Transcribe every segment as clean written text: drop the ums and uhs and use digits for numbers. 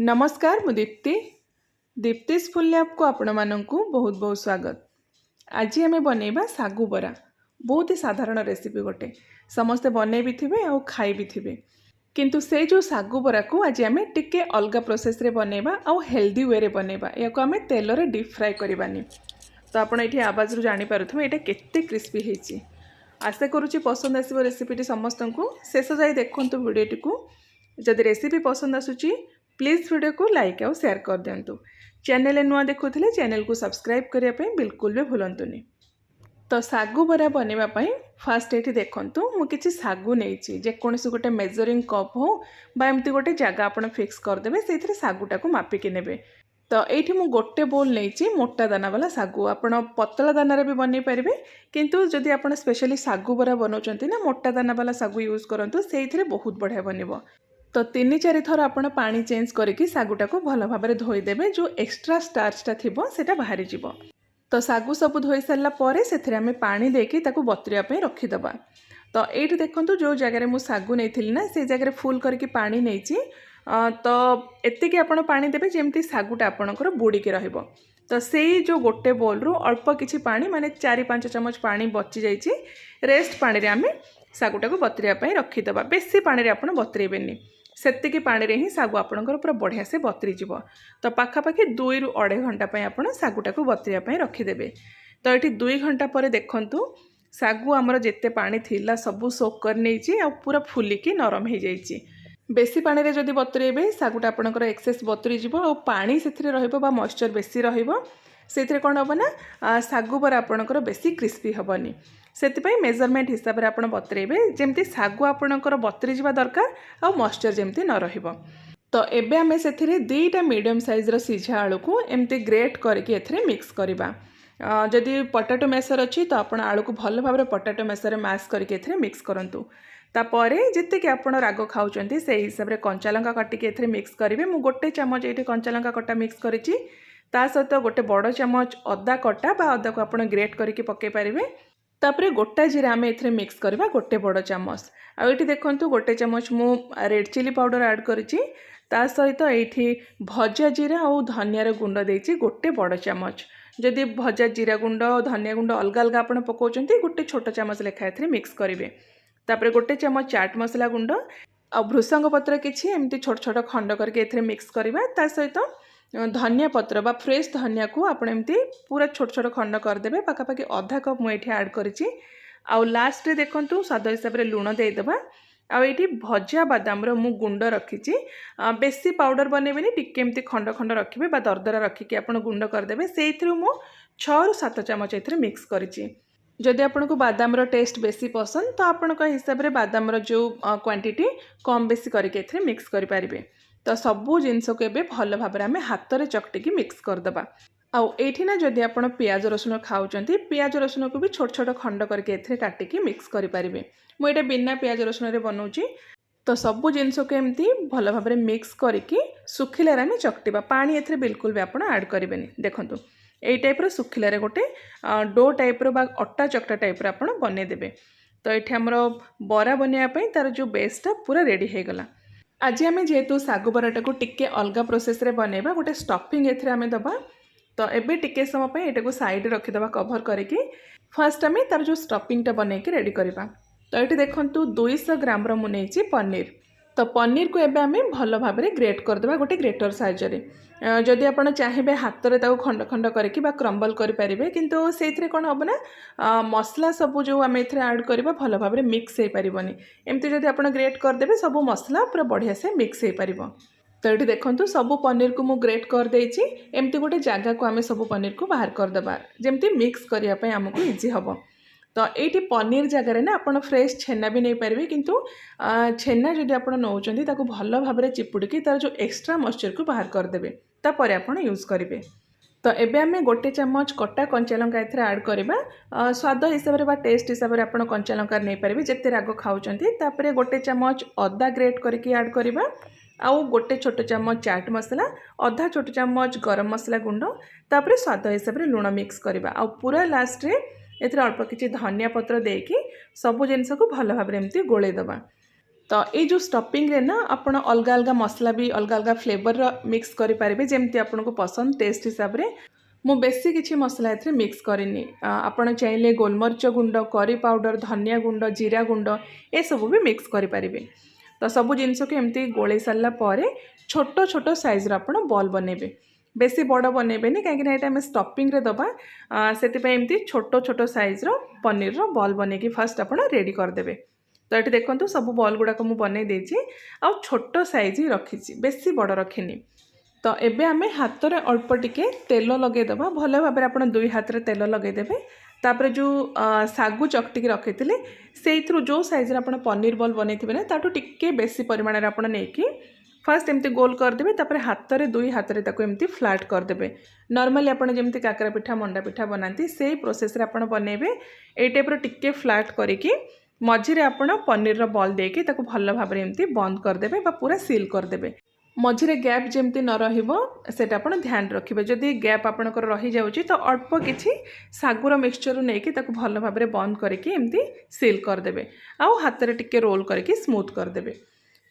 नमस्कार मु Deepti दीप्तिस full lab को आपण मानकु बहुत बहुत स्वागत। आज आम बनैबा सागु बरा। बहुत ही साधारण रेसिपी गोटे समस्ते बनै भी थिबे आ खाई भी थिबे, किंतु से जो सागु बरा को आज आम टिके अलगा प्रोसेस रे बनैबा आ हेल्दी वे रे बनैबा। या को आम तेल रे डीप फ्राई करबानी। तो आपण एठी आवाज रु जानि पारुथबे एटा केते क्रिस्पी हेची। आशा करूची पसंद आसीबो रेसिपीटी समस्तंकु शेष जाय देखंतु वीडियोटी को। जदि रेसिपी पसंद आसुची प्लीज वीडियो को लाइक और शेयर कर दिंतु। चैनल नुआ देखुले चैनल को सब्सक्राइब करने बिल्कुल भी भूलतुनि। तो सागु बरा बनवाई फास्ट ये देखूँ मु किसी सागु नहीं जेकोसी गोटे मेजरिंग कप हो एमती गोटे जगह आप फिक्स करदे से सागुटा को मापिकी ने। तो ये मु गोटे बोल नहीं मोटा दाना वाला सागु। आप पतला दाना भी बनई पारे, किंतु जदि आप स्पेशली सागु बरा बनाऊँ ना मोटा दाना वाला सागु यूज करूँ से बहुत बढ़िया बनब। तो 3-4 थर आपण पानी चेंज करके सागुटा को भल भाव धोईदेवे। जो एक्स्ट्रा स्टार्चटा थिबो सेटा बाहरी जिवो। तो सागु सब धोई सारा पर से आम पानी देकी ताकू बतुरिया रखीदबा। तो ये देखो जो जगह मु सागु नहीं ना से जगह फुल करके पानी नहीं। तो एतिकी आपण पानी देवे जमती सागुटा आपणकर बुड़ीकी रहिबो। तो से जो गोटे बोल रु अल्प किछि पानी माने 4-5 चमच पानी बची जाइछि। रेस्ट पानी रे आम सागुटा को बतुरिया रखीदबा। बेसी पानी रे आपण बतुरेबेनी, सेतिकी पानी रे ही सागु आपणकर पूरा बढ़िया से बतरी जीव। तो पाखापाखि 2 ରୁ 2.5 घंटा आपण सागुटा को बतरिया रखीदेवे। तो ये 2 घंटा पर देखंतु सागु आमर जेते पानी थिला सबू सोक कर नहीं आ पूरा फुलिकी नरम हो जाइए। बेसी पानी रे जदि बतुरेबे सागुटा आपणकर एक्सेस बतरी जीव आ पानी सेथिरे रहइबो बा मॉइस्चर बेसी रहइबो। सेथिरे कोन हबो ना सागु पर आपणकर बेसी क्रिस्पी हबनी। सेतिपई मेजरमेंट हिसाब रे आपण बतरेबे जेमती सागु आपणकर बतरी जीवा दरकार आ मॉइस्चर जेमती न रहिबो। तो एबे हमें सेथिरे 2टा मीडियम साइज रो सिझा आलू को एमती ग्रेट करके एथिरे मिक्स करबा। जदि पोटैटो मैसर अच्छी तो आपण आलू को भल भाव पोटैटो मैसर मैश करके एथिरे मिक्स करंतु। तापर जिते कि आपण राग खाउचंती से हिसाब रे कंचा लंका काटिके एथिरे मिक्स करिवे। मु गोटे चमच एठी कंचा लंका कटा मिक्स करिछि। ता सहित गोटे बड़ चमच अदा कटा बा अदा को आपण ग्रेट करके पके पारिबे। तापरे गोटा जीरा आम एथिरे मिक्स करबा गोटे बड़ चमच। आ एठी देखंतु गोटे चमच मु रेड चिली पाउडर ऐड करिछि। ता सहित एठी भजा जीरा और धनिया रो गुंड देछि गोटे बड़ चमच। जदि भजा जीरा गुंड धनिया गुंड अलग अलग आपण पकाउचंती गोटे छोट चमच लेखा एथिरे मिक्स करिवे। तापरे गोटे चमच चाट मसला गुंड आ भृसंग पत्र किछि एमती छोट छोट खंड करके एथिरे मिक्स करबा। ता सहित धनिया पत्र बा फ्रेश धनिया को आपण एमती पूरा छोट छोट खंड करदेबे। पाखापाखि आधा कप मु एठी ऐड करिछि। आउ लास्ट रे देखंतु स्वाद हिसाब रे लूण देदेबा। आउ एठी भजा बादाम रो मु गुंड रखिछि। बेसी पाउडर बनेबेनी, टिके एमती खंड खंड रखिबे बा दरदरा रखिके आपण गुंड करदेबे। सेइथरु मु 6 ରୁ 7 चमच एथिरे मिक्स करिछि। जदि आपनको बादाम रो टेस्ट बेसी पसंद तो आपनको हिसाब रे बादाम रो जो क्वांटिटी कम बेसी करके एथिरे मिक्स करि पारिबे। तो सबू जिनस को एबे भल भाव आम हाथ में चकटिकी मिक्स करदबा। आउ एठी ना जदि आपण प्याज रसुण खाउचंती प्याज रसुण को भी छोट छोट खंड करके एथिरे काटिकी मिक्स करि पारिबे। मु एटा बिना प्याज रसुण रे बनाउची। तो सबू जिनस को एमती भल भाव मिक्स करके सुखिला आम चकटिबा। पानी एथिरे बिल्कुल भी आपण ऐड करिवेनी। देखंतु एई टाइप रो सुखिला रे गोटे डो टाइप रो बा अट्टा चकटा टाइप रो आपण बने देबे। तो एठी हमरो बरा बनिया पई तार जो बेसटा पूरा रेडी हे गला। आज आम जेहेतु सागु बराटा को टिके अलग प्रोसेस रे बनैबा गोटे स्टफिंग एथिरे आम दबा। तो एबे टिके समय पे एटा को साइड रखिदबा कवर करके। फर्स्ट आम तार जो स्टफिंगटा बनैके रेडी करबा। तो ये देखंतु 200 ग्राम रो मु नेछि पनीर। तो पनीर को एबे आम भल भाव ग्रेट करदेबा गोटे ग्रेटर साइज रे। जदि आपण चाहिए हाथ में ताको खंड खंड करके बा क्रम्बल करि पारिबे, किंतु सेइथरे कोन हबो ना मसला सब जो आम एथिरे ऐड करबा भल भाव मिक्स हो पारिबनी। एमती जदि आपण ग्रेट करदेबे सब मसला पूरा बढ़िया से मिक्स हो पारिबो। तो ये देखंतु सब पनीर को मु ग्रेट कर देछि। एमती गोटे जगह को आम सब पनीर को बाहर करदेबा जेमती मिक्स करिया पय हमकु इजी हबो। तो ये पनीर जगह ना आप फ्रेश छेना भी नहीं पारे, किंतु छेना जदि आप नौचंती ताको भल भाव चिपुड़िकी तार जो एक्स्ट्रा मॉइस्चर को बाहर करदेबे तापर आपण यूज करेंगे। तो एबे आमे गोटे चमच कटा कंचा लंका एथरे ऐड करबा। स्वाद हिसाब रे बा टेस्ट हिसाब रे आपण कंचा लंका नहीं पारे जेते राग खाउचंती। तापरे गोटे चमच अदा ग्रेट करके ऐड करबा। आउ गोटे छोट चमच चाट मसला, आधा छोट चमच गरम मसला गुंड, तापरे स्वाद हिसाब रे लूण मिक्स करबा। आउ पूरा लास्ट रे एथरे अल्प किछि धनिया पत्र देकी सबु जिनस को भल भाव एमती गोले दबा। तो ये जो स्टफिंग रे ना आपण अलग अलग मसला भी अलग अलग फ्लेवर मिक्स करेंगे जमती आपन को पसंद टेस्ट हिसाब से मु बेसी किसी मसला ए मिक्स करनी आपण चाहिए गोलमरीच गुंड करी पाउडर धनिया गुंड जीरा गुंड ये सब भी मिक्स करेंगे। तो सबू जिनस को एमती गोले सारा पर छोट छोट साइज आप बॉल बनइबे बेसी बड़ बनइबेनि कहीं आम स्टफिंग रे दबा से एमती छोट छोट साइज पनीर रो बॉल बनई फास्ट आप रेडी करदे। तो ये देखो सब बॉल गुड़ाक मुझे बनई देछि आ छोट साइज ही रखी बेसी बड़ रखिनी। तो एबे आमे हाथ रे अल्प टिके तेल लगेदेबा भल भाव में आपन दुई हाथ रे तेल लगेदेबे तापर जो सागु चकटिकी रखी से जो साइज आपन पनीर बॉल बनई ना ताठू टिके बेसी परिमाण रे आपन नेकी फास्ट एमती गोल करदेबे तापर हाथ रे दुई हाथ रे ताको एमती फ्लैट करदेबे। नॉर्मली आपन जेमती काकरा पिठा मंडा पिठा बनाती से प्रोसेस रे आपन बनइबे ए टाइप रो टिके फ्लैट करिकी मझिरे आपण पनीर रो बॉल देके ताको भल भाव में एमती बंद करदेबे बा पूरा सील करदेबे। मझिरे गैप जमती न रहिबो सेटा आपण ध्यान रखिबे। जदि गैप आपणकर रही जाउची तो अल्प किछि सागुर मिक्सचर नेकी ताको भल भाव में बंद करके एमती सील करदेबे आउ हाथ रे टिके रोल करके स्मूथ करदेबे।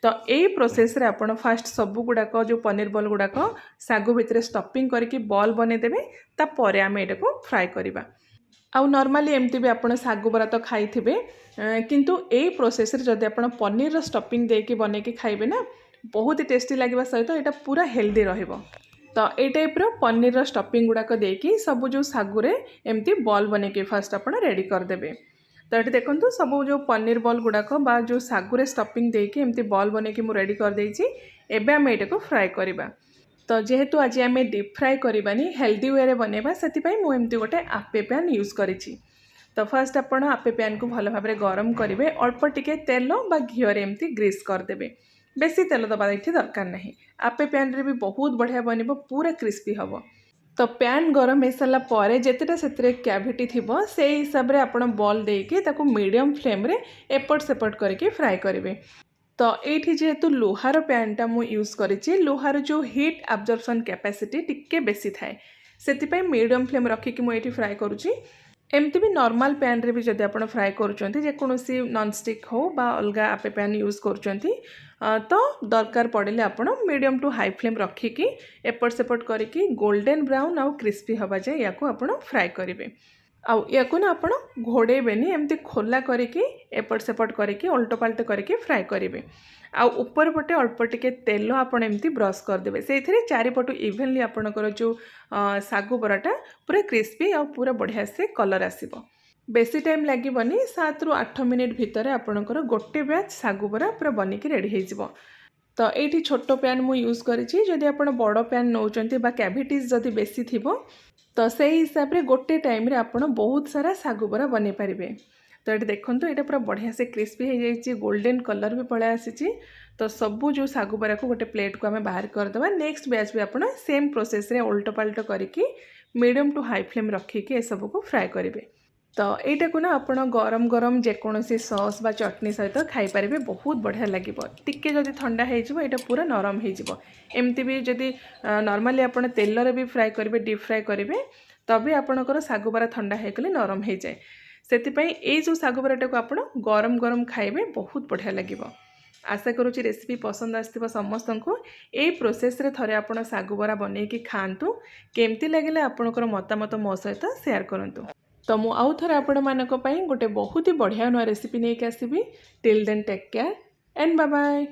तो यही प्रोसेस रे आपण फास्ट सबु गुड़ाक जो पनीर बॉल गुड़ाक सागु भितर स्टफिंग करके बॉल बनईदेवे तापर आम एटाको फ्राए करवा। आउ नॉर्मली एमती भी आपन सागु बरा तो खाइथिबे किंतु ए प्रोसेस रे जदि आपन पनीर रो स्टफिंग देके बनेके खाइबे ना बहुत ही टेस्टी लगे सहित एटा पूरा हेल्दी रहिबो। तो ए टाइप रो पनीर रो स्टफिंग गुड़ाक देके सब जो सागुरे एमती बॉल बनेके फास्ट आपन रेडी करदेबे। तो ये देखो सब जो पनीर बॉल गुड़ाक बा जो सागुरे स्टफिंग देके एमती बॉल बनईकी मु रेडी कर देछि। एबे आम एटाको फ्राए करवा। तो जेहेतु आज आम डीप फ्राए करवानी हेल्दी वे रे बनइबा सेतिपई मु एमती गोटे आपे पैन यूज करिछि। तो फर्स्ट आपण आपे पैन को भल भाव में गरम करेंगे अल्प टिके तेल बा घी एमती ग्रीस करदेबे बेसी तेल दबा ये दरकार नहीं। आपे पैन रे भी बहुत बढ़िया बनइबो पूरा क्रिस्पी हम। तो पैन गरम हो सारा पर जितेटा से कैविटी थी से हिसाब से आपड़ बॉल देके ताको मीडियम फ्लेम रे एपट सेपट करके फ्राए करेंगे। तो ये जेहेतु लुहार पैनटा मु यूज करिछि लुहार जो हीट एब्जॉर्प्शन कैपेसिटी टिके बेसी थाए से मीडियम फ्लेम रखिकी मुझे फ्राए करुछि। एमती भी नॉर्मल पैन रे भी जदि आपण फ्राए करुछंती जेकोसी नॉन स्टिक हो बा अलग आपे पैन यूज करुछंती तो दरकार पड़े आपण मीडियम टू हाई फ्लेम रखिकी एपट सेपट करके गोल्डन ब्राउन आउ क्रिस्पी हवा जाए या आपण फ्राए करेंगे। आउ या ना आपण घोड़ेबेनी एमती खोला करके एपट सेपट करके उल्ट पाल्ट करके फ्राए करेंगे। आउ ऊपर पटे अल्प टिके तेल आपण एमती ब्रश करदेबे से चारिपटू इवेनली आपणकर जो सागु बराटा पूरा क्रिस्पी आउ पूरा बढ़िया से कलर आसीबो। बेसी टाइम लागबनी 7 ରୁ 8 मिनिट भितर आपणकर गोटे बैच सागु बरा पूरा बनिकी रेडी हो। तो ये छोट पैन मु यूज करिछि जदि आपण बड़ पैन नौचंती बा कैविटीज जदि बेसी थिबो तो से हिसाब रे गोटे टाइम रे आपण बहुत सारा सागु बरा बनै पारिबे। तो ये देखो ये पूरा बढ़िया से क्रिस्पी हो जाइए गोल्डन कलर भी पड़े आसी। तो सबू जो सागु बरा को गोटे प्लेट को आम बाहर करदे। नेक्स्ट बैच भी आपड़ सेम प्रोसेस रे उल्ट पाल्ट करके मीडियम टू हाई फ्लेम रखिकी ए सब को फ्राए करेंगे। तो यहीटा को ना आप गरम गरम जेकोसी सॉस बा चटनी सहित खाईपारे बहुत बढ़िया लगे। टिके जदि ठंडा हो पूरा नरम हो एमती भी जदि नॉर्मली आप तेल रे भी फ्राए करेंगे डीप फ्राए करेंगे तभी आपणकर सागु बरा ठंडा होगले नरम हो जाए। से जो सागु बराटा को आप गरम गरम खाइबे बहुत बढ़िया लगे। आशा करुँची रेसिपी पसंद आसथिबो समस्त को। ए प्रोसेस रे थरे आपण सागु बरा बनैकी खांतु केमती लगिले आपणकर मतामत मो सहित शेयर करंतु। तो मु आउ थरे आपण मानक पई गोटे बहुत ही बढ़िया नया रेसिपी नहीं आसीबी। Till then take care and bye bye.